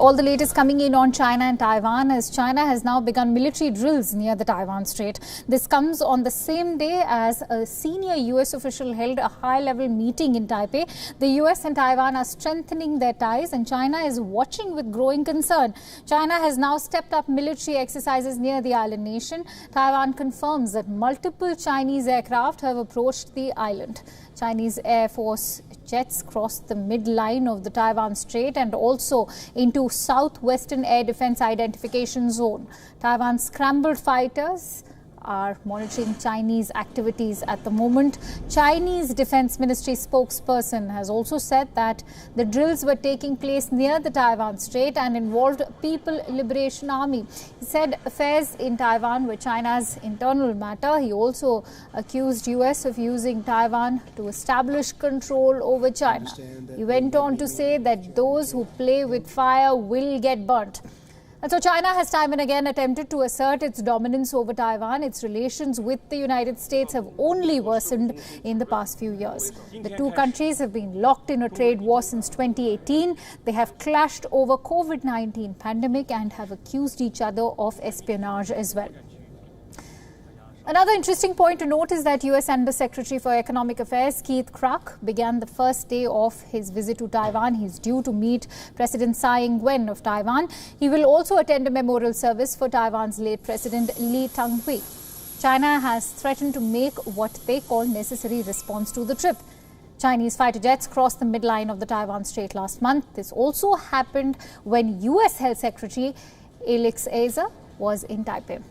All the latest coming in on China and Taiwan as China has now begun military drills near the Taiwan Strait. This comes on the same day as a senior US official held a high-level meeting in Taipei. The US and Taiwan are strengthening their ties and China is watching with growing concern. China has now stepped up military exercises near the island nation. Taiwan confirms that multiple Chinese aircraft have approached the island. Chinese Air Force jets crossed the midline of the Taiwan Strait and also into southwestern air defense identification zone. Taiwan's scrambled fighters are monitoring Chinese activities at the moment. Chinese Defense Ministry spokesperson has also said that the drills were taking place near the Taiwan Strait and involved People Liberation Army. He said affairs in Taiwan were China's internal matter. He also accused US of using Taiwan to establish control over China. He went on to say that those who play with fire will get burnt. And so China has time and again attempted to assert its dominance over Taiwan. Its relations with the United States have only worsened in the past few years. The two countries have been locked in a trade war since 2018. They have clashed over COVID-19 pandemic and have accused each other of espionage as well. Another interesting point to note is that US Undersecretary for Economic Affairs Keith Krach began the first day of his visit to Taiwan. He's due to meet President Tsai Ing-wen of Taiwan. He will also attend a memorial service for Taiwan's late President Lee Teng-hui. China has threatened to make what they call necessary response to the trip. Chinese fighter jets crossed the midline of the Taiwan Strait last month. This also happened when US Health Secretary Alex Azar was in Taipei.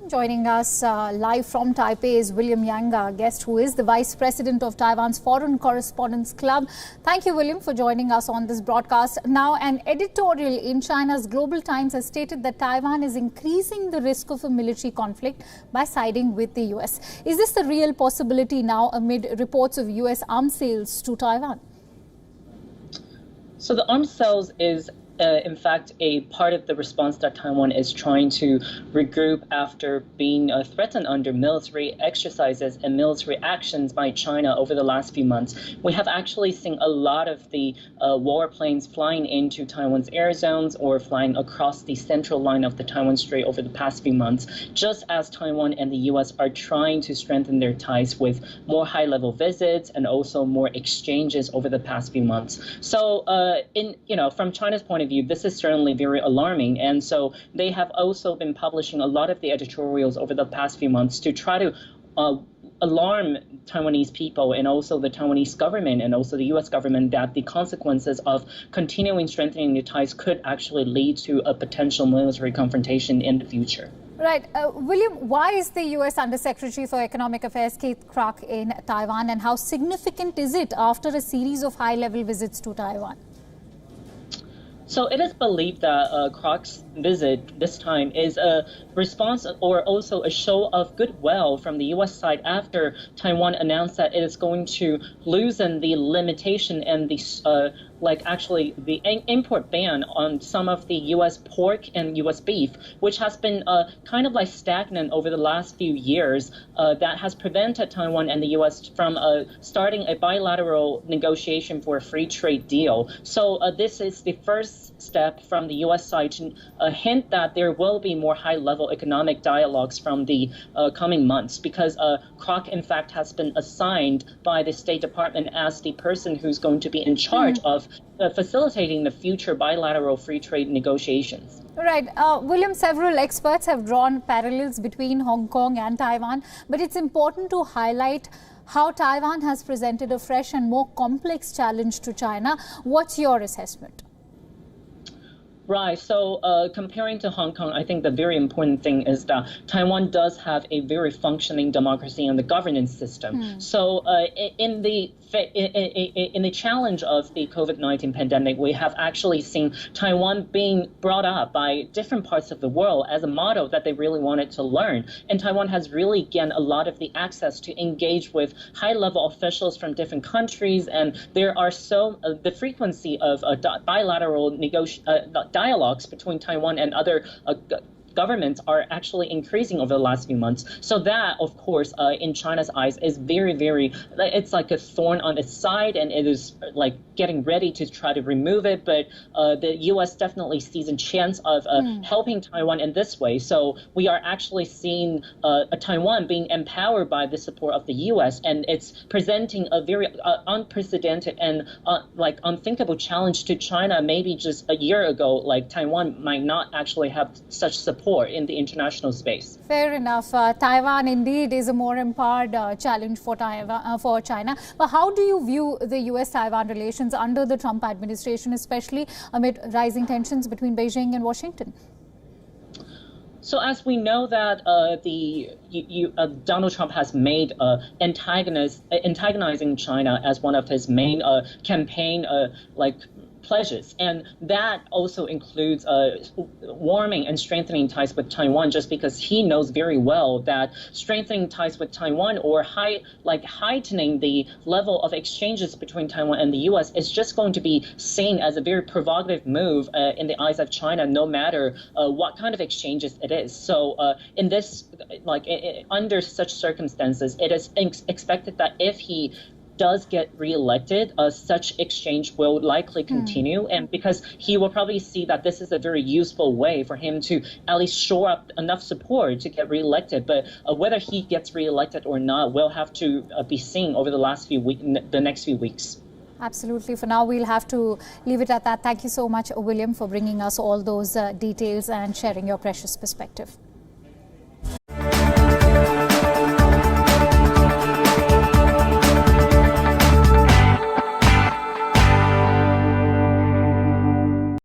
Joining us live from Taipei is William Yang, our guest, who is the Vice President of Taiwan's Foreign Correspondents Club. Thank you, William, for joining us on this broadcast. Now, an editorial in China's Global Times has stated that Taiwan is increasing the risk of a military conflict by siding with the US. Is this a real possibility now amid reports of US arms sales to Taiwan? So the arms sales is in fact, a part of the response that Taiwan is trying to regroup after being threatened under military exercises and military actions by China over the last few months. We have actually seen a lot of the warplanes flying into Taiwan's air zones or flying across the central line of the Taiwan Strait over the past few months, just as Taiwan and the US are trying to strengthen their ties with more high-level visits and also more exchanges over the past few months. So, from China's point of view, this is certainly very alarming. And so they have also been publishing a lot of the editorials over the past few months to try to alarm Taiwanese people and also the Taiwanese government and also the U.S. government that the consequences of continuing strengthening the ties could actually lead to a potential military confrontation in the future. Right. William, why is the U.S. Undersecretary for Economic Affairs Keith Krach in Taiwan, and how significant is it after a series of high-level visits to Taiwan? So it is believed that Krach's visit this time is a response or also a show of goodwill from the U.S. side after Taiwan announced that it is going to loosen the limitation and the the import ban on some of the U.S. pork and U.S. beef, which has been kind of like stagnant over the last few years. That has prevented Taiwan and the U.S. from starting a bilateral negotiation for a free trade deal. So this is the first step from the U.S. side to hint that there will be more high-level economic dialogues from the coming months, because Krach, in fact, has been assigned by the State Department as the person who's going to be in charge of facilitating the future bilateral free trade negotiations. Right. William, several experts have drawn parallels between Hong Kong and Taiwan, but it's important to highlight how Taiwan has presented a fresh and more complex challenge to China. What's your assessment? Right. So comparing to Hong Kong, I think the very important thing is that Taiwan does have a very functioning democracy and the governance system. So in the challenge of the COVID-19 pandemic, we have actually seen Taiwan being brought up by different parts of the world as a model that they really wanted to learn. And Taiwan has really gained a lot of the access to engage with high-level officials from different countries. And there are the frequency of bilateral dialogues between Taiwan and other governments are actually increasing over the last few months. So that, of course, in China's eyes, is very, very, it's like a thorn on its side, and it is like getting ready to try to remove it. But the U.S. definitely sees a chance of helping Taiwan in this way. So we are actually seeing Taiwan being empowered by the support of the U.S., and it's presenting a very unprecedented and like unthinkable challenge to China. Maybe just a year ago, like Taiwan might not actually have such support in the international space. Fair enough. Taiwan indeed is a more empowered challenge for China. But how do you view the US-Taiwan relations under the Trump administration, especially amid rising tensions between Beijing and Washington? So as we know that Donald Trump has made antagonizing China as one of his main campaign pledges, and that also includes warming and strengthening ties with Taiwan, just because he knows very well that strengthening ties with Taiwan or heightening the level of exchanges between Taiwan and the U.S. is just going to be seen as a very provocative move in the eyes of China, no matter what kind of exchanges it is. So in this, under such circumstances, it is expected that if he does get reelected, such exchange will likely continue, and because he will probably see that this is a very useful way for him to at least shore up enough support to get reelected. But whether he gets reelected or not will have to be seen over the next few weeks. Absolutely. For now, we'll have to leave it at that. Thank you so much, William, for bringing us all those details and sharing your precious perspective.